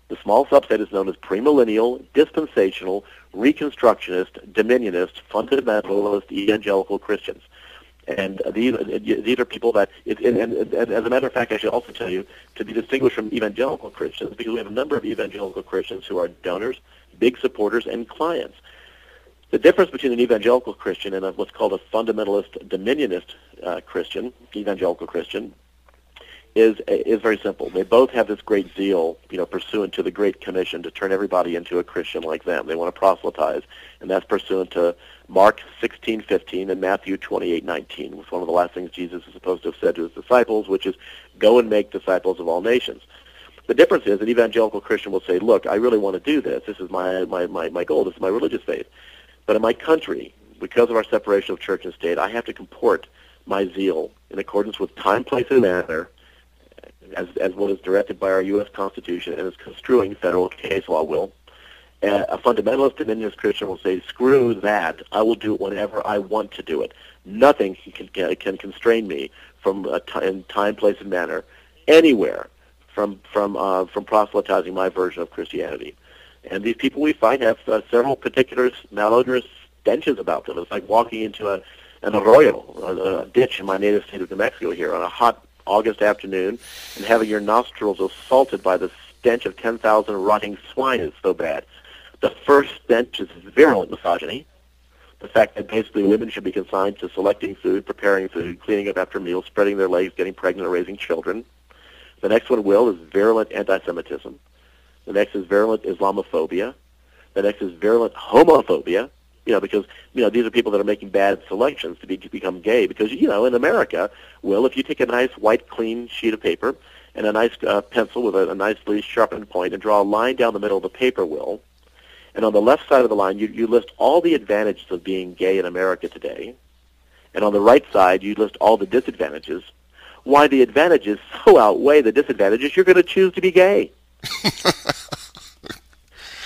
The small subset is known as premillennial, dispensational, reconstructionist, dominionist, fundamentalist, evangelical Christians. And these are people that, and as a matter of fact, I should also tell you, to be distinguished from evangelical Christians, because we have a number of evangelical Christians who are donors, big supporters, and clients. The difference between an evangelical Christian and what's called a fundamentalist, dominionist Christian, evangelical Christian, is very simple. They both have this great zeal, pursuant to the Great Commission to turn everybody into a Christian like them. They want to proselytize, and that's pursuant to Mark 16:15 and Matthew 28:19, which was one of the last things Jesus is supposed to have said to his disciples, which is, go and make disciples of all nations. The difference is an evangelical Christian will say, look, I really want to do this. This is my goal. This is my religious faith. But in my country, because of our separation of church and state, I have to comport my zeal in accordance with time, place, and manner, as what is directed by our U.S. Constitution and is construing federal case law will. A fundamentalist dominionist Christian will say, screw that. I will do it whenever I want to do it. Nothing can constrain me from in time, place, and manner anywhere from proselytizing my version of Christianity. And these people we find have several particular malodorous stenches about them. It's like walking into an arroyo, a ditch in my native state of New Mexico here on a hot August afternoon, and having your nostrils assaulted by the stench of 10,000 rotting swine is so bad. The first stench is virulent misogyny. The fact that basically women should be consigned to selecting food, preparing food, cleaning up after meals, spreading their legs, getting pregnant, or raising children. The next one, Will, is virulent anti-Semitism. The next is virulent Islamophobia. The next is virulent homophobia, because, these are people that are making bad selections to become gay. Because, in America, Will, if you take a nice white, clean sheet of paper and a nice pencil with a nicely sharpened point and draw a line down the middle of the paper, Will, and on the left side of the line, you list all the advantages of being gay in America today, and on the right side, you list all the disadvantages. Why the advantages so outweigh the disadvantages, you're going to choose to be gay.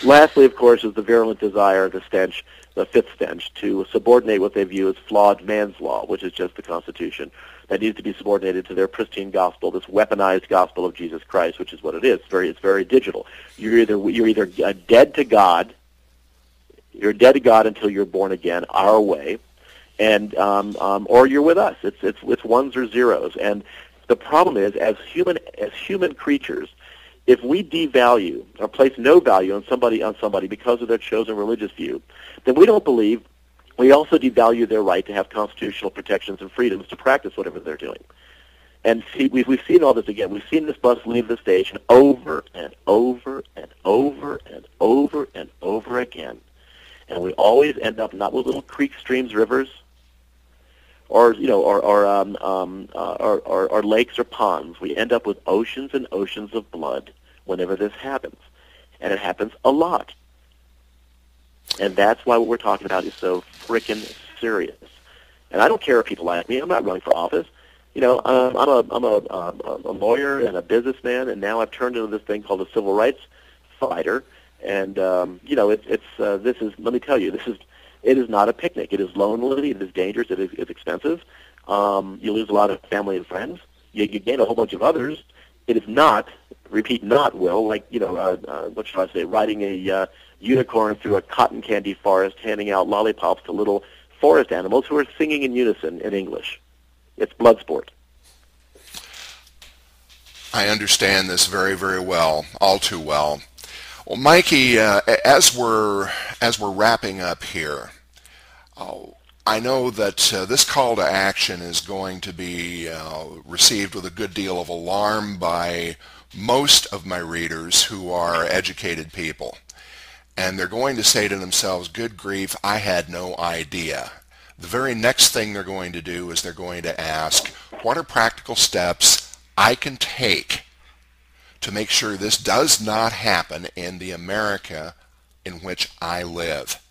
Lastly, of course, is the virulent desire, the stench, the fifth stench, to subordinate what they view as flawed man's law, which is just the Constitution, that needs to be subordinated to their pristine gospel, this weaponized gospel of Jesus Christ, which is what it is. It's very digital. You're either dead to God. You're dead to God until you're born again, our way, and or you're with us. It's ones or zeros. And the problem is, as human creatures, if we devalue or place no value on somebody because of their chosen religious view, then we don't believe. We also devalue their right to have constitutional protections and freedoms to practice whatever they're doing. And see, we've seen all this again. We've seen this bus leave the station over and over and over and over and over again. And we always end up not with little creeks, streams, rivers, or lakes or ponds. We end up with oceans and oceans of blood whenever this happens, and it happens a lot. And that's why what we're talking about is so frickin' serious. And I don't care if people like me. I'm not running for office. I'm a lawyer and a businessman, and now I've turned into this thing called a civil rights fighter. And this is. Let me tell you, it is not a picnic. It is lonely. It is dangerous. It is expensive. You lose a lot of family and friends. You gain a whole bunch of others. It is not, repeat, not, Will, like, what should I say, riding a unicorn through a cotton candy forest, handing out lollipops to little forest animals who are singing in unison in English. It's blood sport. I understand this very, very well, all too well. Well, Mikey, as we're wrapping up here, I know that this call to action is going to be received with a good deal of alarm by most of my readers who are educated people. And they're going to say to themselves, good grief, I had no idea. The very next thing they're going to do is they're going to ask, what are practical steps I can take to make sure this does not happen in the America in which I live?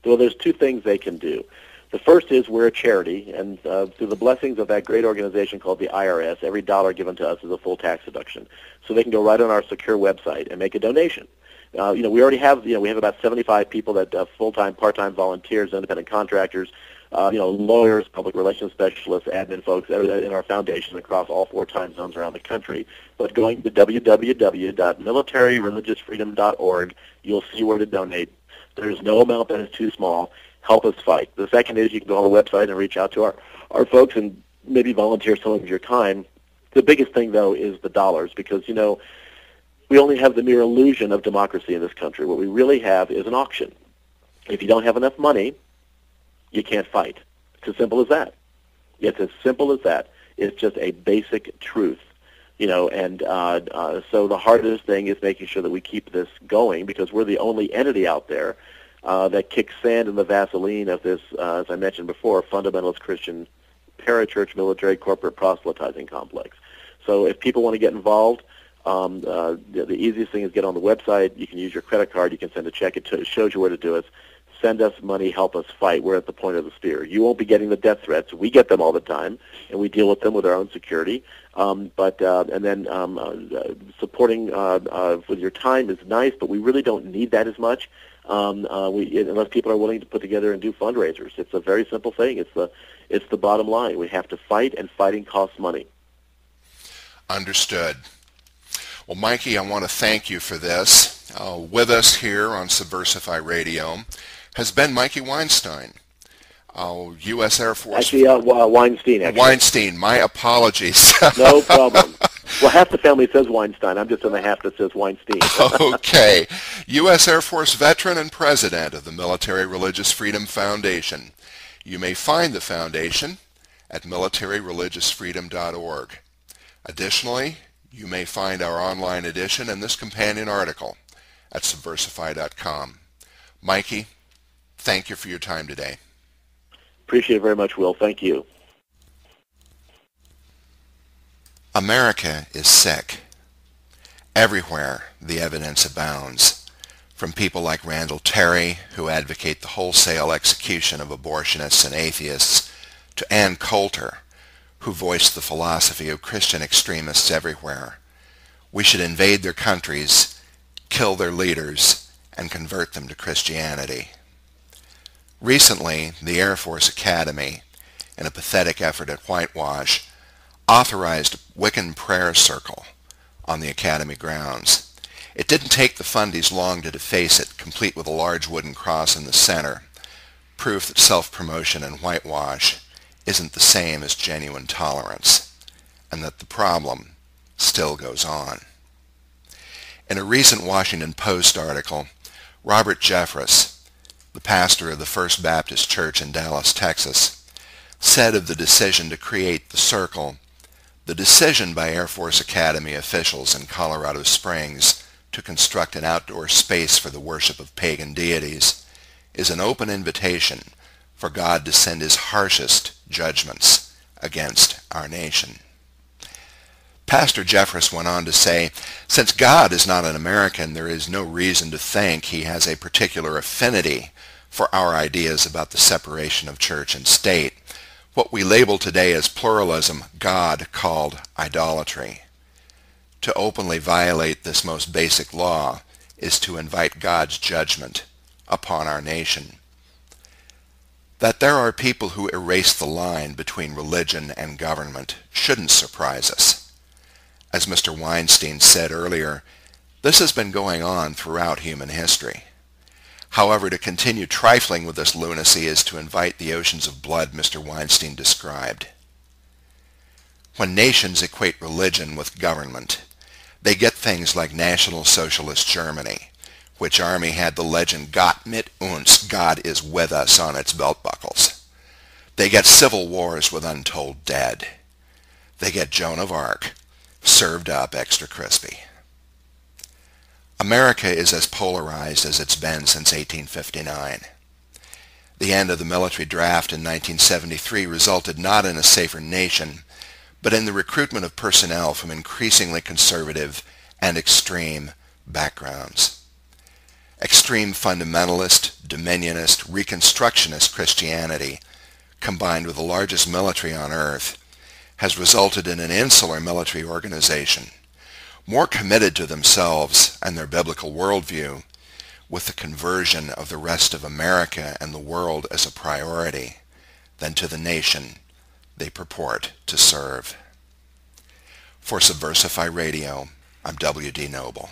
Well, there's two things they can do. The first is we're a charity, and through the blessings of that great organization called the IRS, every dollar given to us is a full tax deduction. So they can go right on our secure website and make a donation. We already have, we have about 75 people that full-time, part-time volunteers, independent contractors, lawyers, public relations specialists, admin folks in our foundation across all 4 time zones around the country. But going to www.militaryreligiousfreedom.org, you'll see where to donate. There's no amount that is too small. Help us fight. The second is you can go on the website and reach out to our folks and maybe volunteer some of your time. The biggest thing, though, is the dollars, because, we only have the mere illusion of democracy in this country. What we really have is an auction. If you don't have enough money, you can't fight. It's as simple as that. It's as simple as that. It's just a basic truth, and so the hardest thing is making sure that we keep this going, because we're the only entity out there that kicks sand in the Vaseline of this, as I mentioned before, fundamentalist Christian parachurch military corporate proselytizing complex. So if people want to get involved, the easiest thing is get on the website. You can use your credit card. You can send a check. It shows you where to do it. Send us money, help us fight. We're at the point of the spear. You won't be getting the death threats. We get them all the time, and we deal with them with our own security. Supporting with your time is nice, but we really don't need that as much unless people are willing to put together and do fundraisers. It's a very simple thing. It's the bottom line. We have to fight, and fighting costs money. Understood. Well, Mikey, I want to thank you for this. With us here on Subversify Radio has been Mikey Weinstein, U.S. Air Force. Actually, Weinstein. Actually. Weinstein, my apologies. No problem. Well, half the family says Weinstein. I'm just in the half that says Weinstein. Okay. U.S. Air Force veteran and president of the Military Religious Freedom Foundation. You may find the foundation at militaryreligiousfreedom.org. Additionally, you may find our online edition and this companion article at subversify.com. Mikey, thank you for your time today. Appreciate it very much, Will. Thank you. America is sick. Everywhere the evidence abounds, from people like Randall Terry, who advocate the wholesale execution of abortionists and atheists, to Ann Coulter, who voiced the philosophy of Christian extremists everywhere. We should invade their countries, kill their leaders, and convert them to Christianity. Recently, the Air Force Academy, in a pathetic effort at whitewash, authorized Wiccan Prayer Circle on the Academy grounds. It didn't take the fundies long to deface it, complete with a large wooden cross in the center, proof that self-promotion and whitewash isn't the same as genuine tolerance, and that the problem still goes on. In a recent Washington Post article, Robert Jeffress, the pastor of the First Baptist Church in Dallas, Texas, said of the decision to create the circle, "The decision by Air Force Academy officials in Colorado Springs to construct an outdoor space for the worship of pagan deities is an open invitation for God to send his harshest judgments against our nation." Pastor Jeffress went on to say, "Since God is not an American, there is no reason to think he has a particular affinity for our ideas about the separation of church and state. What we label today as pluralism, God called idolatry. To openly violate this most basic law is to invite God's judgment upon our nation. That there are people who erase the line between religion and government shouldn't surprise us. As Mr. Weinstein said earlier, this has been going on throughout human history. However, to continue trifling with this lunacy is to invite the oceans of blood Mr. Weinstein described. When nations equate religion with government, they get things like National Socialist Germany, which army had the legend Gott mit uns, God is with us, on its belt buckles. They get civil wars with untold dead. They get Joan of Arc, served up extra crispy. America is as polarized as it's been since 1859. The end of the military draft in 1973 resulted not in a safer nation, but in the recruitment of personnel from increasingly conservative and extreme backgrounds. Extreme fundamentalist, dominionist, reconstructionist Christianity, combined with the largest military on earth, has resulted in an insular military organization, more committed to themselves and their biblical worldview, with the conversion of the rest of America and the world as a priority, than to the nation they purport to serve. For Subversify Radio, I'm W.D. Noble.